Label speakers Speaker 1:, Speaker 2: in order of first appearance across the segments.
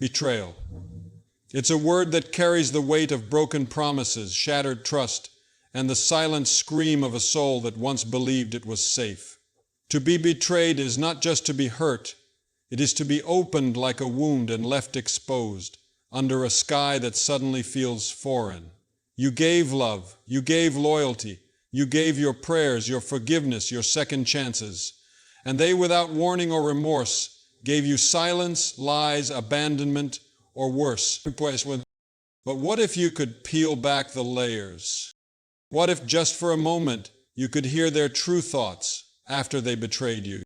Speaker 1: Betrayal. It's a word that carries the weight of broken promises, shattered trust, and the silent scream of a soul that once believed it was safe. To be betrayed is not just to be hurt, it is to be opened like a wound and left exposed, under a sky that suddenly feels foreign. You gave love, you gave loyalty, you gave your prayers, your forgiveness, your second chances, and they, without warning or remorse, gave you silence, lies, abandonment, or worse. But what if you could peel back the layers? What if just for a moment you could hear their true thoughts after they betrayed you?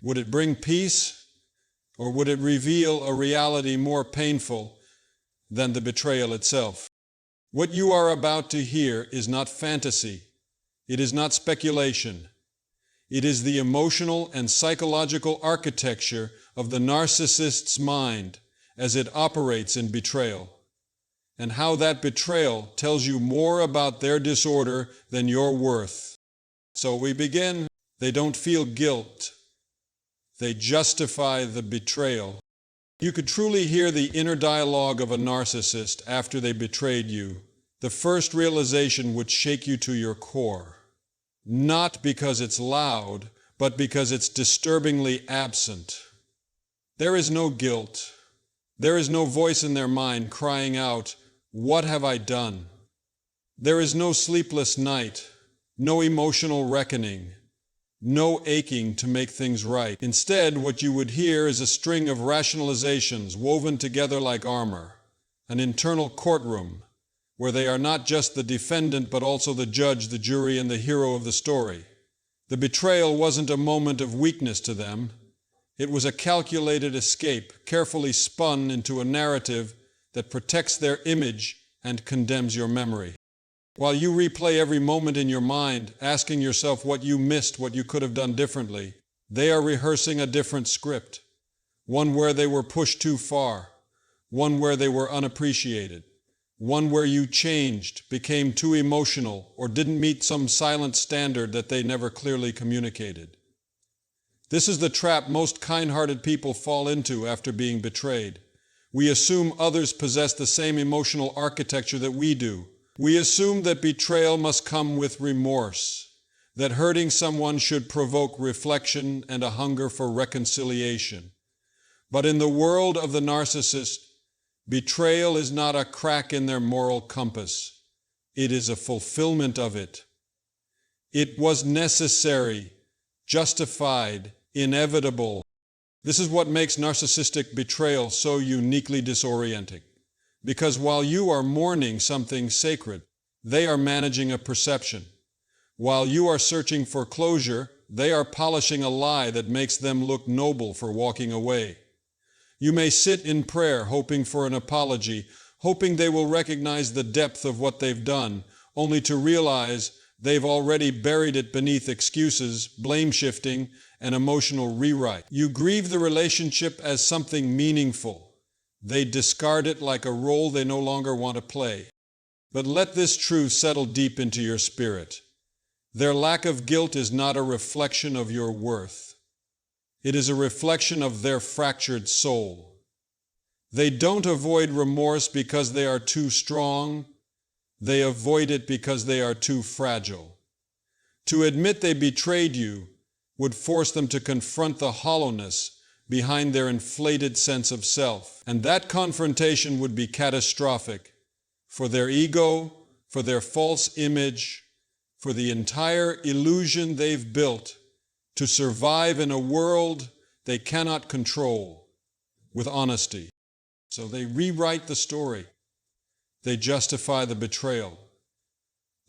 Speaker 1: Would it bring peace, or would it reveal a reality more painful than the betrayal itself? What you are about to hear is not fantasy. It is not speculation. It is the emotional and psychological architecture of the narcissist's mind as it operates in betrayal, and how that betrayal tells you more about their disorder than your worth. So we begin. They don't feel guilt. They justify the betrayal. You could truly hear the inner dialogue of a narcissist after they betrayed you. The first realization would shake you to your core. Not because it's loud, but because it's disturbingly absent. There is no guilt. There is no voice in their mind crying out, "What have I done?" There is no sleepless night, no emotional reckoning, no aching to make things right. Instead, what you would hear is a string of rationalizations woven together like armor, an internal courtroom where they are not just the defendant but also the judge, the jury, and the hero of the story. The betrayal wasn't a moment of weakness to them. It was a calculated escape, carefully spun into a narrative that protects their image and condemns your memory. While you replay every moment in your mind, asking yourself what you missed, what you could have done differently, they are rehearsing a different script, one where they were pushed too far, one where they were unappreciated, one where you changed, became too emotional, or didn't meet some silent standard that they never clearly communicated. This is the trap most kind-hearted people fall into after being betrayed. We assume others possess the same emotional architecture that we do. We assume that betrayal must come with remorse, that hurting someone should provoke reflection and a hunger for reconciliation. But in the world of the narcissist, betrayal is not a crack in their moral compass. It is a fulfillment of it. It was necessary, justified, inevitable. This is what makes narcissistic betrayal so uniquely disorienting. Because while you are mourning something sacred, they are managing a perception. While you are searching for closure, they are polishing a lie that makes them look noble for walking away. You may sit in prayer hoping for an apology, hoping they will recognize the depth of what they've done, only to realize they've already buried it beneath excuses, blame shifting, and emotional rewrite. You grieve the relationship as something meaningful. They discard it like a role they no longer want to play. But let this truth settle deep into your spirit. Their lack of guilt is not a reflection of your worth. It is a reflection of their fractured soul. They don't avoid remorse because they are too strong. They avoid it because they are too fragile. To admit they betrayed you would force them to confront the hollowness behind their inflated sense of self. And that confrontation would be catastrophic for their ego, for their false image, for the entire illusion they've built to survive in a world they cannot control with honesty. So they rewrite the story. They justify the betrayal.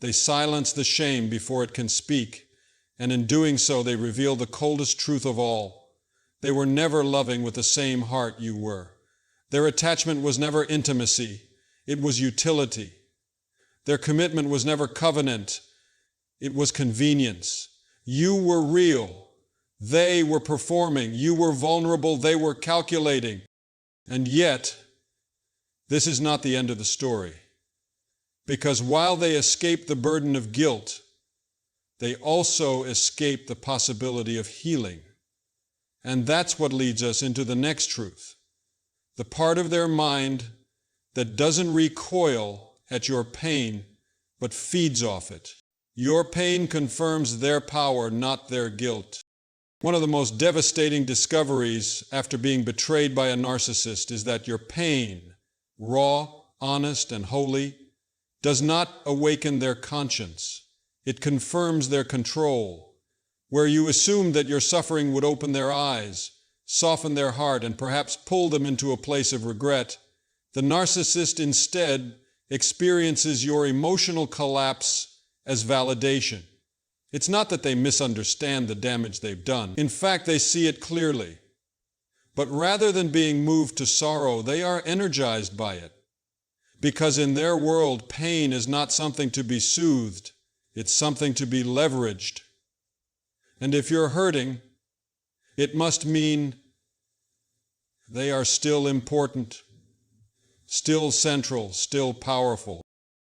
Speaker 1: They silence the shame before it can speak, and in doing so they reveal the coldest truth of all. They were never loving with the same heart you were. Their attachment was never intimacy, it was utility. Their commitment was never covenant, it was convenience. You were real, they were performing. You were vulnerable, they were calculating. And yet, this is not the end of the story. Because while they escape the burden of guilt, they also escape the possibility of healing. And that's what leads us into the next truth. the part of their mind that doesn't recoil at your pain, but feeds off it. Your pain confirms their power, not their guilt. One of the most devastating discoveries after being betrayed by a narcissist is that your pain, raw, honest, and holy, does not awaken their conscience. It confirms their control. Where you assumed that your suffering would open their eyes, soften their heart, and perhaps pull them into a place of regret, the narcissist instead experiences your emotional collapse as validation. It's not that they misunderstand the damage they've done. In fact, they see it clearly. But rather than being moved to sorrow, they are energized by it. Because in their world, pain is not something to be soothed, it's something to be leveraged. And if you're hurting, it must mean they are still important, still central, still powerful.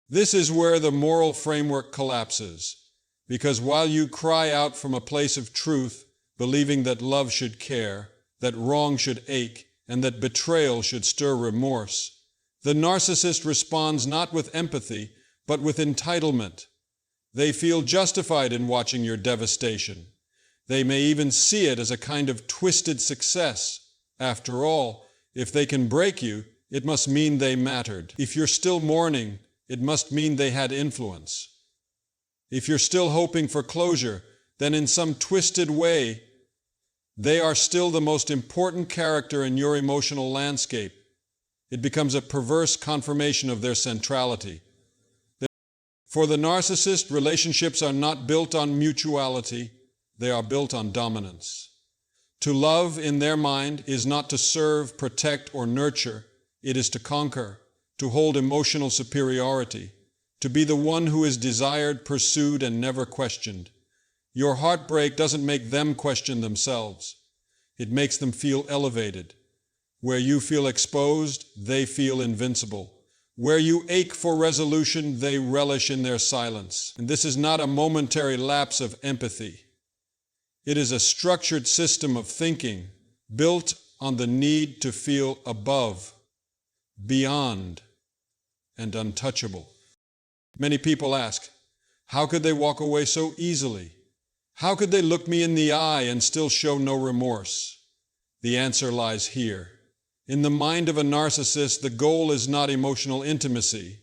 Speaker 1: This is where the moral framework collapses, because while you cry out from a place of truth, believing that love should care, that wrong should ache, and that betrayal should stir remorse, the narcissist responds not with empathy, but with entitlement. They feel justified in watching your devastation. They may even see it as a kind of twisted success. After all, if they can break you, it must mean they mattered. If you're still mourning, it must mean they had influence. If you're still hoping for closure, then in some twisted way, they are still the most important character in your emotional landscape. It becomes a perverse confirmation of their centrality. For the narcissist, relationships are not built on mutuality, they are built on dominance. To love, in their mind, is not to serve, protect, or nurture. It is to conquer, to hold emotional superiority, to be the one who is desired, pursued, and never questioned. Your heartbreak doesn't make them question themselves. It makes them feel elevated. Where you feel exposed, they feel invincible. Where you ache for resolution, they relish in their silence. And this is not a momentary lapse of empathy. It is a structured system of thinking built on the need to feel above, beyond, and untouchable. Many people ask, how could they walk away so easily? How could they look me in the eye and still show no remorse? The answer lies here. In the mind of a narcissist, the goal is not emotional intimacy,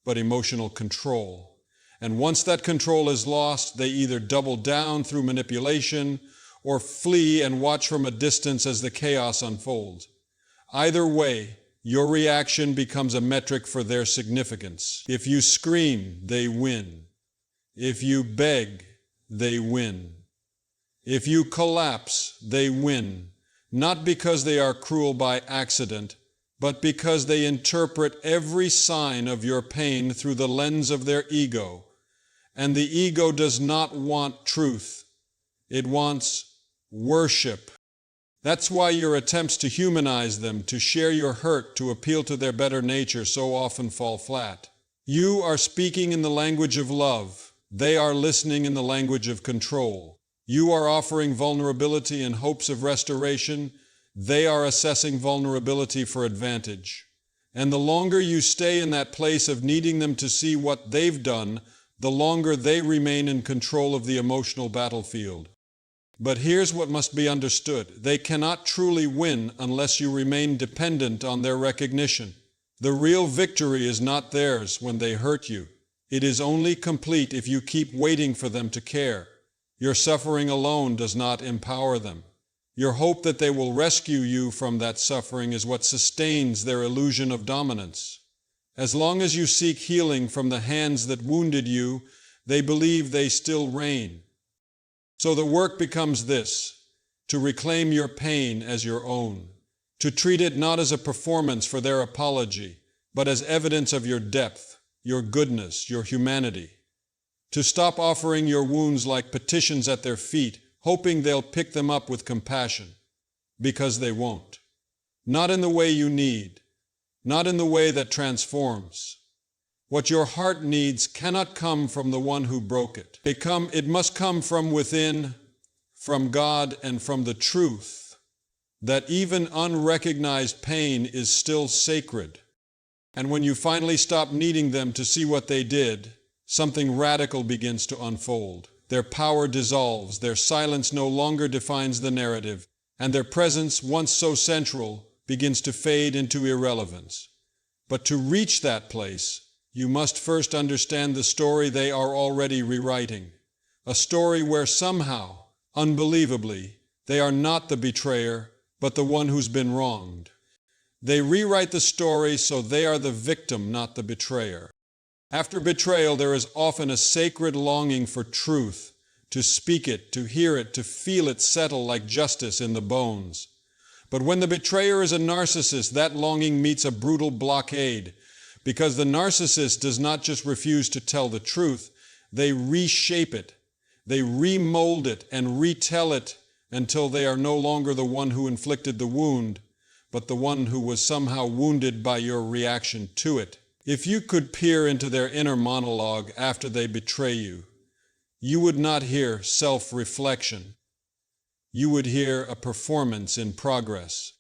Speaker 1: but emotional control. And once that control is lost, they either double down through manipulation or flee and watch from a distance as the chaos unfolds. Either way, your reaction becomes a metric for their significance. If you scream, they win. If you beg, they win. If you collapse, they win. Not because they are cruel by accident, but because they interpret every sign of your pain through the lens of their ego. And the ego does not want truth. It wants worship. That's why your attempts to humanize them, to share your hurt, to appeal to their better nature so often fall flat. You are speaking in the language of love. They are listening in the language of control. You are offering vulnerability in hopes of restoration. They are assessing vulnerability for advantage. And the longer you stay in that place of needing them to see what they've done, the longer they remain in control of the emotional battlefield. But here's what must be understood. They cannot truly win unless you remain dependent on their recognition. The real victory is not theirs when they hurt you. It is only complete if you keep waiting for them to care. Your suffering alone does not empower them. Your hope that they will rescue you from that suffering is what sustains their illusion of dominance. As long as you seek healing from the hands that wounded you, they believe they still reign. So the work becomes this: to reclaim your pain as your own, to treat it not as a performance for their apology, but as evidence of your depth, your goodness, your humanity. To stop offering your wounds like petitions at their feet, hoping they'll pick them up with compassion, because they won't. Not in the way you need, not in the way that transforms. What your heart needs cannot come from the one who broke it. It must come from within, from God, and from the truth that even unrecognized pain is still sacred. And when you finally stop needing them to see what they did, something radical begins to unfold. Their power dissolves, their silence no longer defines the narrative, and their presence, once so central, begins to fade into irrelevance. But to reach that place, you must first understand the story they are already rewriting. A story where somehow, unbelievably, they are not the betrayer, but the one who's been wronged. They rewrite the story so they are the victim, not the betrayer. After betrayal, there is often a sacred longing for truth, to speak it, to hear it, to feel it settle like justice in the bones. But when the betrayer is a narcissist, that longing meets a brutal blockade, because the narcissist does not just refuse to tell the truth, they reshape it, they remold it and retell it until they are no longer the one who inflicted the wound, but the one who was somehow wounded by your reaction to it. If you could peer into their inner monologue after they betray you, you would not hear self-reflection. You would hear a performance in progress,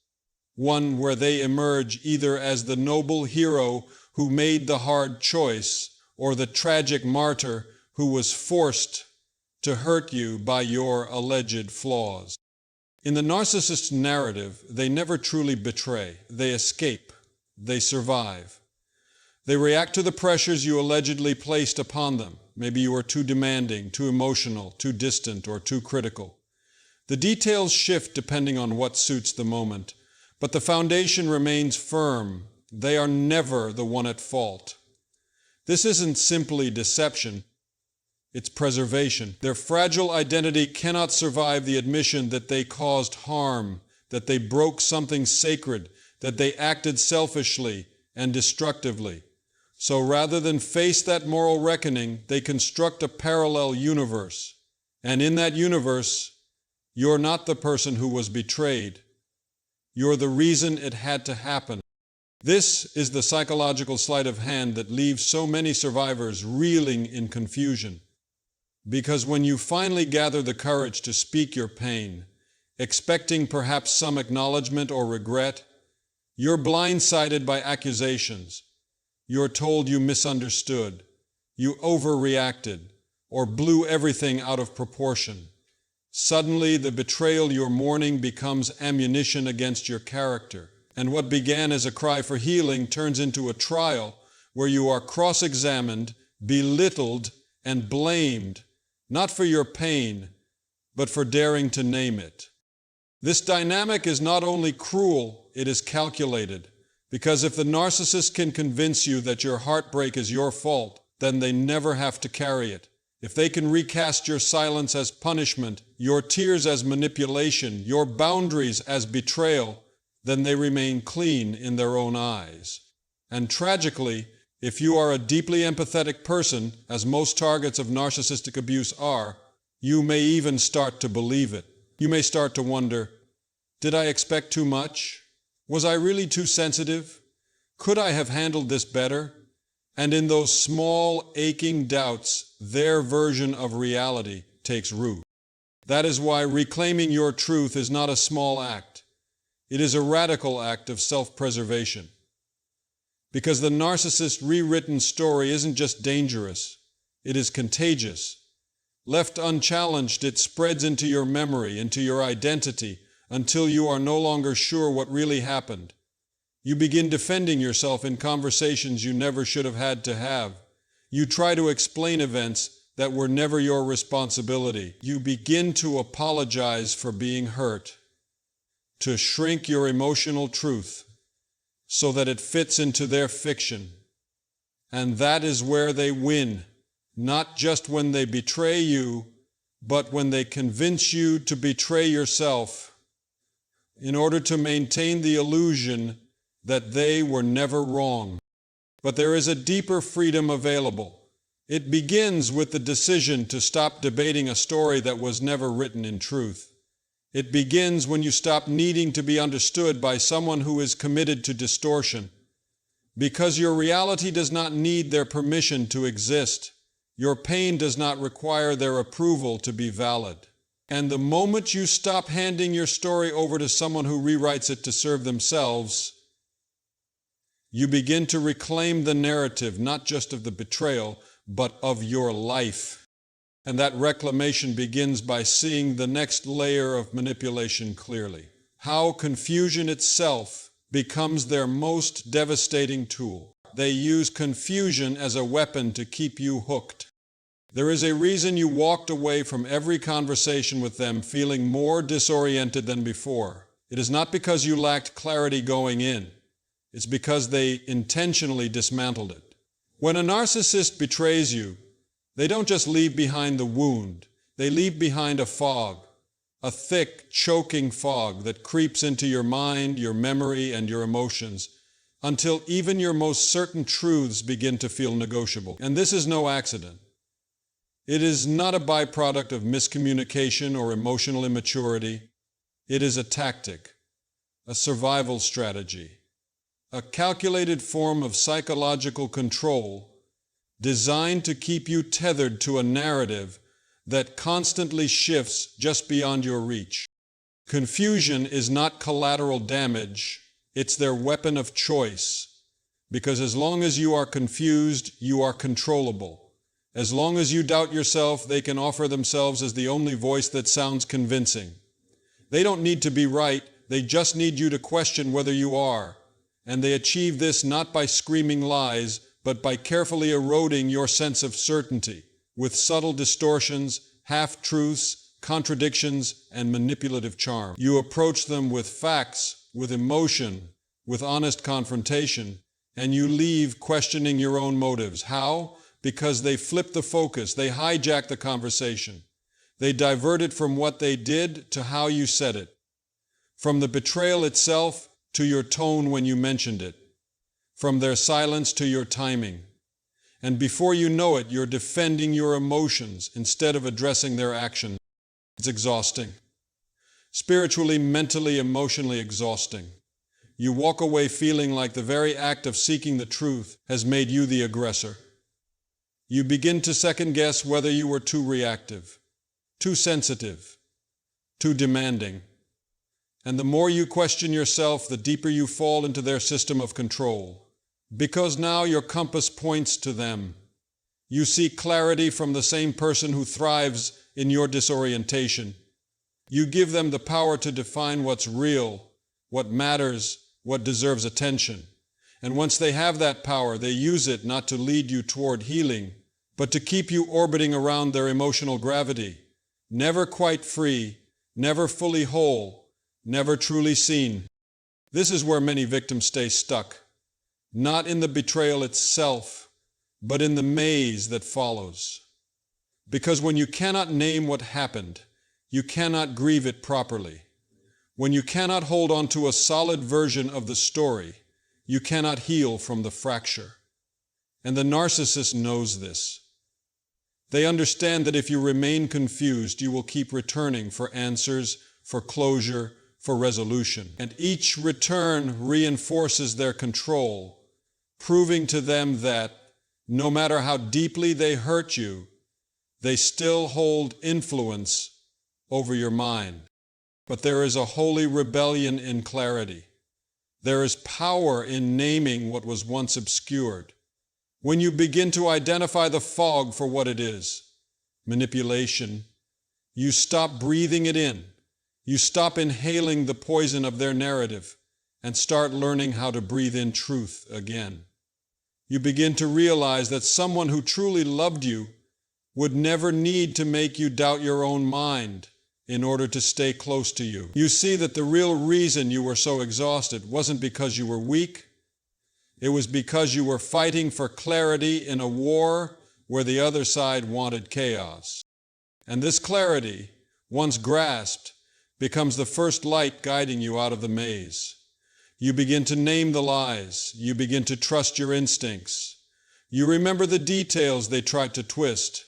Speaker 1: one where they emerge either as the noble hero who made the hard choice or the tragic martyr who was forced to hurt you by your alleged flaws. In the narcissist's narrative, they never truly betray. They escape. They survive. They react to the pressures you allegedly placed upon them. Maybe you are too demanding, too emotional, too distant, or too critical. The details shift depending on what suits the moment, but the foundation remains firm. They are never the one at fault. This isn't simply deception, it's preservation. Their fragile identity cannot survive the admission that they caused harm, that they broke something sacred, that they acted selfishly and destructively. So rather than face that moral reckoning, they construct a parallel universe. And in that universe, you're not the person who was betrayed. You're the reason it had to happen. This is the psychological sleight of hand that leaves so many survivors reeling in confusion. Because when you finally gather the courage to speak your pain, expecting perhaps some acknowledgement or regret, you're blindsided by accusations. You're told you misunderstood, you overreacted, or blew everything out of proportion. Suddenly, the betrayal you're mourning becomes ammunition against your character, and what began as a cry for healing turns into a trial where you are cross-examined, belittled, and blamed, not for your pain, but for daring to name it. This dynamic is not only cruel, it is calculated. Because if the narcissist can convince you that your heartbreak is your fault, then they never have to carry it. If they can recast your silence as punishment, your tears as manipulation, your boundaries as betrayal, then they remain clean in their own eyes. And tragically, if you are a deeply empathetic person, as most targets of narcissistic abuse are, you may even start to believe it. You may start to wonder, did I expect too much? Was I really too sensitive? Could I have handled this better? And in those small, aching doubts, their version of reality takes root. That is why reclaiming your truth is not a small act. It is a radical act of self-preservation. Because the narcissist's rewritten story isn't just dangerous, it is contagious. Left unchallenged, it spreads into your memory, into your identity, until you are no longer sure what really happened. You begin defending yourself in conversations you never should have had to have. You try to explain events that were never your responsibility. You begin to apologize for being hurt, to shrink your emotional truth so that it fits into their fiction. And that is where they win, not just when they betray you, but when they convince you to betray yourself in order to maintain the illusion that they were never wrong. But there is a deeper freedom available. It begins with the decision to stop debating a story that was never written in truth. It begins when you stop needing to be understood by someone who is committed to distortion. Because your reality does not need their permission to exist. Your pain does not require their approval to be valid. And the moment you stop handing your story over to someone who rewrites it to serve themselves, you begin to reclaim the narrative, not just of the betrayal, but of your life. And that reclamation begins by seeing the next layer of manipulation clearly. How confusion itself becomes their most devastating tool. They use confusion as a weapon to keep you hooked. There is a reason you walked away from every conversation with them feeling more disoriented than before. It is not because you lacked clarity going in. It's because they intentionally dismantled it. When a narcissist betrays you, they don't just leave behind the wound. They leave behind a fog, a thick, choking fog that creeps into your mind, your memory, and your emotions until even your most certain truths begin to feel negotiable. And this is no accident. It is not a byproduct of miscommunication or emotional immaturity. It is a tactic, a survival strategy, a calculated form of psychological control designed to keep you tethered to a narrative that constantly shifts just beyond your reach. Confusion is not collateral damage, it's their weapon of choice. Because as long as you are confused, you are controllable. As long as you doubt yourself, they can offer themselves as the only voice that sounds convincing. They don't need to be right, they just need you to question whether you are. And they achieve this not by screaming lies, but by carefully eroding your sense of certainty with subtle distortions, half-truths, contradictions, and manipulative charm. You approach them with facts, with emotion, with honest confrontation, and you leave questioning your own motives. How? Because they flip the focus, they hijack the conversation. They divert it from what they did to how you said it, from the betrayal itself to your tone when you mentioned it, from their silence to your timing. And before you know it, you're defending your emotions instead of addressing their actions. It's exhausting. Spiritually, mentally, emotionally exhausting. You walk away feeling like the very act of seeking the truth has made you the aggressor. You begin to second-guess whether you were too reactive, too sensitive, too demanding. And the more you question yourself, the deeper you fall into their system of control. Because now your compass points to them. You seek clarity from the same person who thrives in your disorientation. You give them the power to define what's real, what matters, what deserves attention. And once they have that power, they use it not to lead you toward healing, but to keep you orbiting around their emotional gravity, never quite free, never fully whole, never truly seen. This is where many victims stay stuck. Not in the betrayal itself, but in the maze that follows. Because when you cannot name what happened, you cannot grieve it properly. When you cannot hold on to a solid version of the story, you cannot heal from the fracture. And the narcissist knows this. They understand that if you remain confused, you will keep returning for answers, for closure, for resolution. And each return reinforces their control, proving to them that, no matter how deeply they hurt you, they still hold influence over your mind. But there is a holy rebellion in clarity. There is power in naming what was once obscured. When you begin to identify the fog for what it is, manipulation, you stop breathing it in. You stop inhaling the poison of their narrative and start learning how to breathe in truth again. You begin to realize that someone who truly loved you would never need to make you doubt your own mind in order to stay close to you. You see that the real reason you were so exhausted wasn't because you were weak. It was because you were fighting for clarity in a war where the other side wanted chaos. And this clarity, once grasped, becomes the first light guiding you out of the maze. You begin to name the lies. You begin to trust your instincts. You remember the details they tried to twist.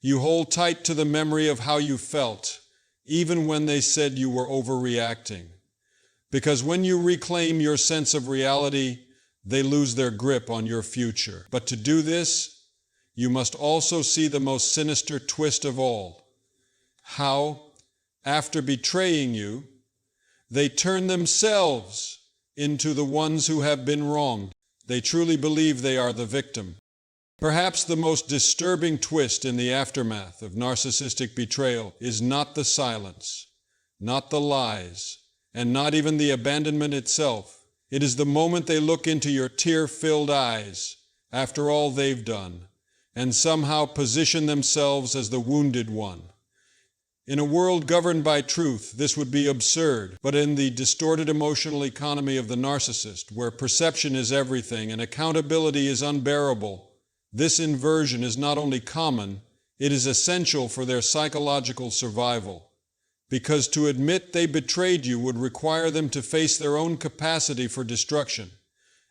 Speaker 1: You hold tight to the memory of how you felt, even when they said you were overreacting. Because when you reclaim your sense of reality, they lose their grip on your future. But to do this, you must also see the most sinister twist of all. How, after betraying you, they turn themselves into the ones who have been wronged. They truly believe they are the victim. Perhaps the most disturbing twist in the aftermath of narcissistic betrayal is not the silence, not the lies, and not even the abandonment itself. It is the moment they look into your tear-filled eyes after all they've done, and somehow position themselves as the wounded one. In a world governed by truth, this would be absurd, but in the distorted emotional economy of the narcissist, where perception is everything and accountability is unbearable, this inversion is not only common, it is essential for their psychological survival. Because to admit they betrayed you would require them to face their own capacity for destruction,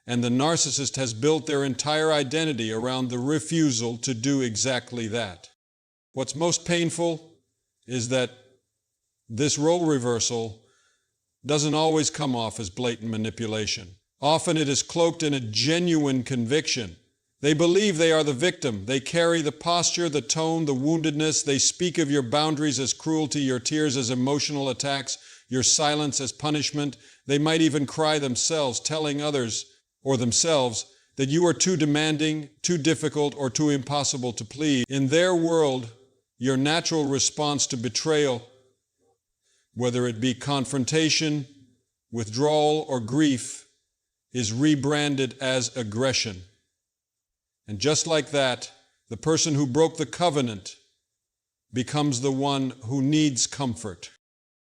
Speaker 1: and the narcissist has built their entire identity around the refusal to do exactly that. What's most painful is that this role reversal doesn't always come off as blatant manipulation. Often it is cloaked in a genuine conviction. They believe they are the victim. They carry the posture, the tone, the woundedness. They speak of your boundaries as cruelty, your tears as emotional attacks, your silence as punishment. They might even cry themselves, telling others or themselves that you are too demanding, too difficult, or too impossible to please. In their world, your natural response to betrayal, whether it be confrontation, withdrawal, or grief, is rebranded as aggression. And just like that, the person who broke the covenant becomes the one who needs comfort.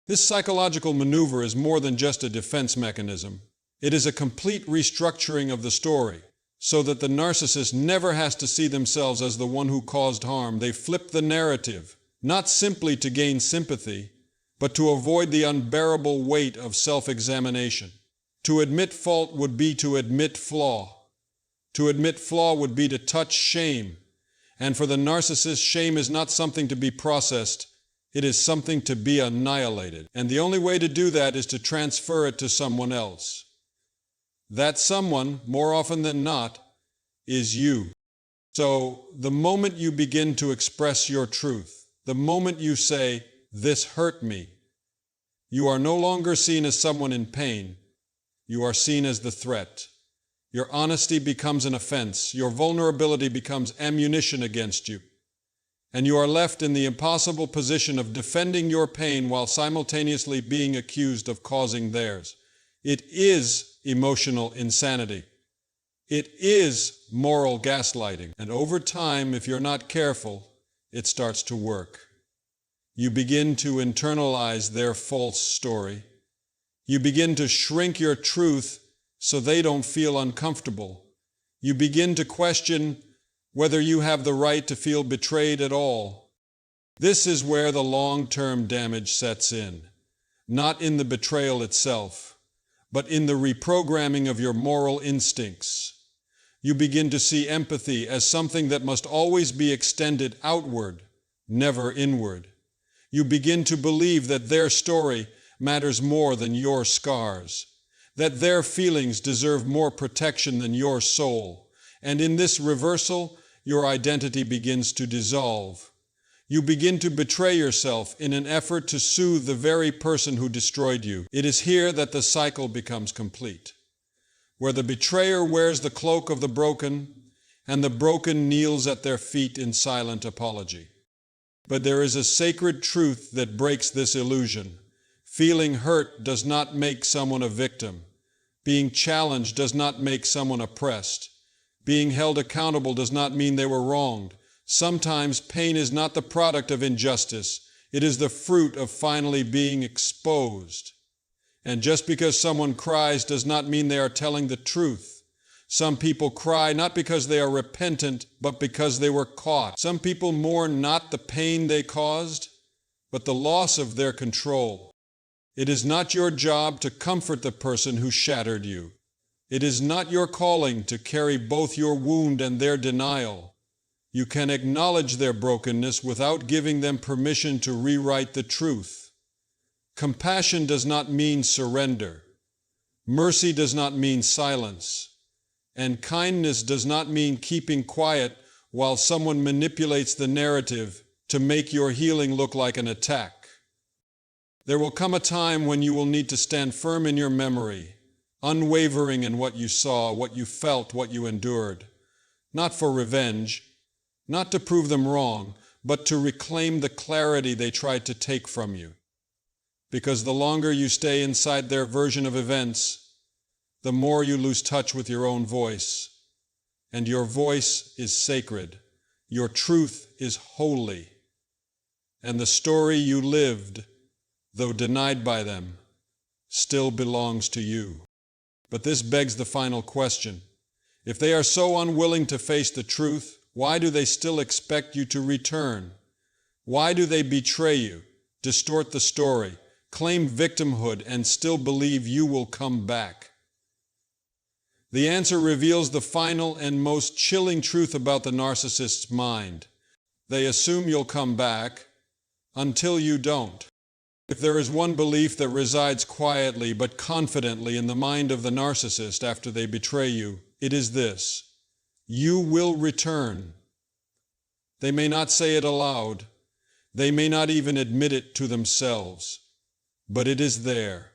Speaker 1: This psychological maneuver is more than just a defense mechanism. It is a complete restructuring of the story, so that the narcissist never has to see themselves as the one who caused harm. They flip the narrative, not simply to gain sympathy, but to avoid the unbearable weight of self-examination. To admit fault would be to admit flaw. To admit flaw would be to touch shame. And for the narcissist, shame is not something to be processed. It is something to be annihilated. And the only way to do that is to transfer it to someone else. That someone, more often than not, is you. So the moment you begin to express your truth, the moment you say, "This hurt me," you are no longer seen as someone in pain. You are seen as the threat. Your honesty becomes an offense. Your vulnerability becomes ammunition against you. And you are left in the impossible position of defending your pain while simultaneously being accused of causing theirs. It is emotional insanity. It is moral gaslighting. And over time, if you're not careful, it starts to work. You begin to internalize their false story. You begin to shrink your truth so they don't feel uncomfortable. You begin to question whether you have the right to feel betrayed at all. This is where the long-term damage sets in, not in the betrayal itself, but in the reprogramming of your moral instincts. You begin to see empathy as something that must always be extended outward, never inward. You begin to believe that their story matters more than your scars, that their feelings deserve more protection than your soul. And in this reversal, your identity begins to dissolve. You begin to betray yourself in an effort to soothe the very person who destroyed you. It is here that the cycle becomes complete, where the betrayer wears the cloak of the broken, and the broken kneels at their feet in silent apology. But there is a sacred truth that breaks this illusion. Feeling hurt does not make someone a victim. Being challenged does not make someone oppressed. Being held accountable does not mean they were wronged. Sometimes pain is not the product of injustice. It is the fruit of finally being exposed. And just because someone cries does not mean they are telling the truth. Some people cry not because they are repentant, but because they were caught. Some people mourn not the pain they caused, but the loss of their control. It is not your job to comfort the person who shattered you. It is not your calling to carry both your wound and their denial. You can acknowledge their brokenness without giving them permission to rewrite the truth. Compassion does not mean surrender. Mercy does not mean silence. And kindness does not mean keeping quiet while someone manipulates the narrative to make your healing look like an attack. There will come a time when you will need to stand firm in your memory, unwavering in what you saw, what you felt, what you endured. Not for revenge, not to prove them wrong, but to reclaim the clarity they tried to take from you. Because the longer you stay inside their version of events, the more you lose touch with your own voice. And your voice is sacred. Your truth is holy. And the story you lived, though denied by them, still belongs to you. But this begs the final question. If they are so unwilling to face the truth, why do they still expect you to return? Why do they betray you, distort the story, claim victimhood, and still believe you will come back? The answer reveals the final and most chilling truth about the narcissist's mind. They assume you'll come back until you don't. If there is one belief that resides quietly but confidently in the mind of the narcissist after they betray you, it is this: you will return. They may not say it aloud. They may not even admit it to themselves. But it is there,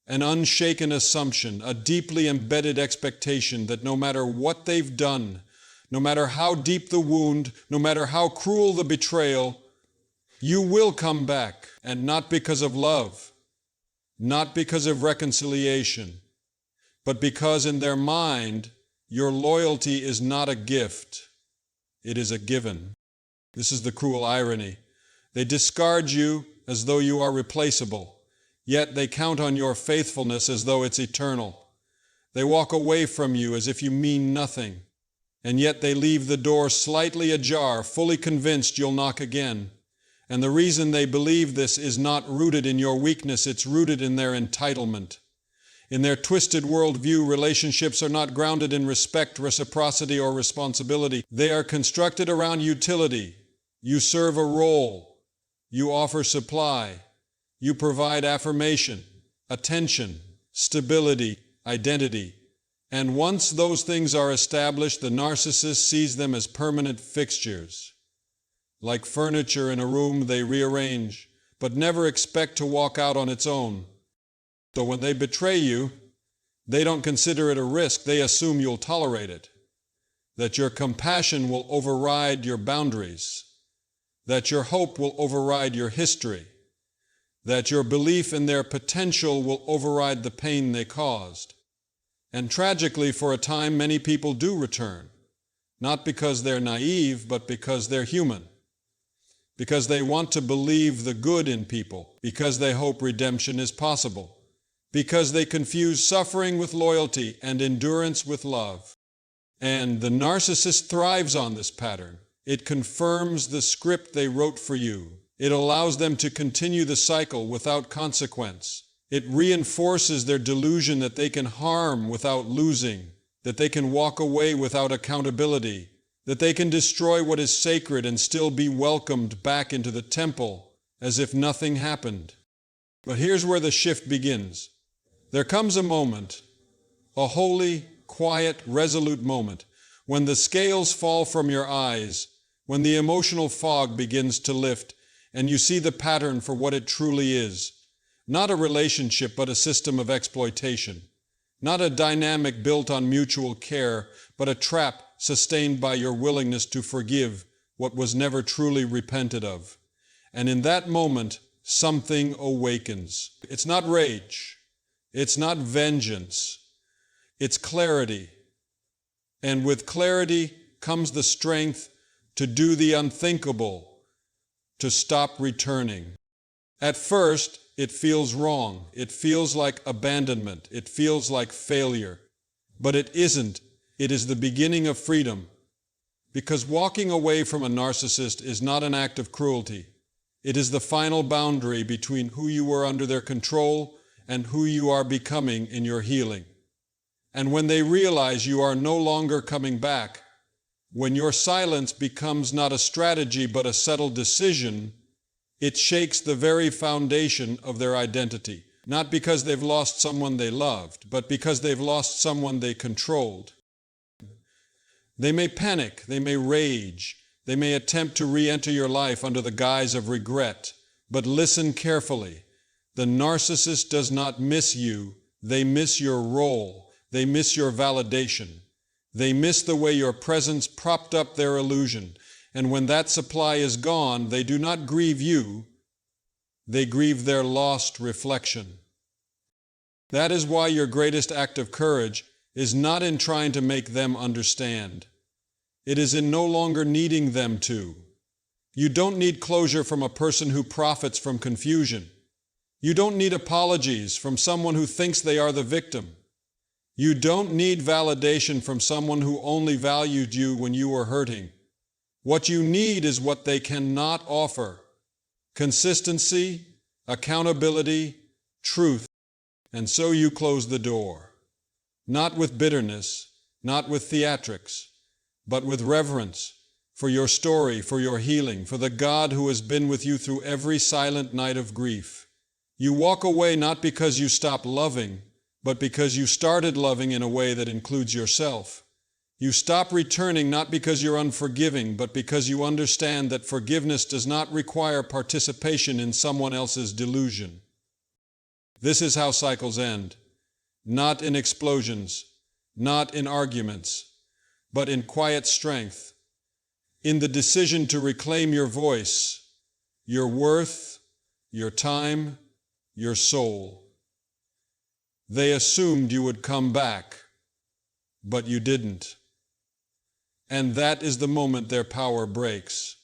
Speaker 1: an unshaken assumption, a deeply embedded expectation that no matter what they've done, no matter how deep the wound, no matter how cruel the betrayal, you will come back, and not because of love, not because of reconciliation, but because in their mind, your loyalty is not a gift, it is a given. This is the cruel irony. They discard you as though you are replaceable, yet they count on your faithfulness as though it's eternal. They walk away from you as if you mean nothing, and yet they leave the door slightly ajar, fully convinced you'll knock again. And the reason they believe this is not rooted in your weakness, it's rooted in their entitlement. In their twisted worldview, relationships are not grounded in respect, reciprocity, or responsibility. They are constructed around utility. You serve a role. You offer supply. You provide affirmation, attention, stability, identity. And once those things are established, the narcissist sees them as permanent fixtures. Like furniture in a room they rearrange, but never expect to walk out on its own. So when they betray you, they don't consider it a risk, they assume you'll tolerate it. That your compassion will override your boundaries. That your hope will override your history. That your belief in their potential will override the pain they caused. And tragically, for a time, many people do return. Not because they're naive, but because they're human. Because they want to believe the good in people, because they hope redemption is possible, because they confuse suffering with loyalty and endurance with love. And the narcissist thrives on this pattern. It confirms the script they wrote for you. It allows them to continue the cycle without consequence. It reinforces their delusion that they can harm without losing, that they can walk away without accountability, that they can destroy what is sacred and still be welcomed back into the temple as if nothing happened. But here's where the shift begins. There comes a moment, a holy, quiet, resolute moment, when the scales fall from your eyes, when the emotional fog begins to lift, and you see the pattern for what it truly is. Not a relationship, but a system of exploitation. Not a dynamic built on mutual care, but a trap sustained by your willingness to forgive what was never truly repented of. And in that moment, something awakens. It's not rage. It's not vengeance. It's clarity. And with clarity comes the strength to do the unthinkable, to stop returning. At first, it feels wrong. It feels like abandonment. It feels like failure. But it isn't. It is the beginning of freedom. Because walking away from a narcissist is not an act of cruelty. It is the final boundary between who you were under their control and who you are becoming in your healing. And when they realize you are no longer coming back, when your silence becomes not a strategy but a settled decision, it shakes the very foundation of their identity. Not because they've lost someone they loved, but because they've lost someone they controlled. They may panic, they may rage, they may attempt to re-enter your life under the guise of regret, but listen carefully. The narcissist does not miss you. They miss your role. They miss your validation. They miss the way your presence propped up their illusion. And when that supply is gone, they do not grieve you. They grieve their lost reflection. That is why your greatest act of courage is not in trying to make them understand. It is in no longer needing them to. You don't need closure from a person who profits from confusion. You don't need apologies from someone who thinks they are the victim. You don't need validation from someone who only valued you when you were hurting. What you need is what they cannot offer: consistency, accountability, truth. And so you close the door, not with bitterness, not with theatrics, but with reverence for your story, for your healing, for the God who has been with you through every silent night of grief. You walk away not because you stopped loving, but because you started loving in a way that includes yourself. You stop returning not because you're unforgiving, but because you understand that forgiveness does not require participation in someone else's delusion. This is how cycles end, not in explosions, not in arguments, but in quiet strength, in the decision to reclaim your voice, your worth, your time, your soul. They assumed you would come back, but you didn't. And that is the moment their power breaks.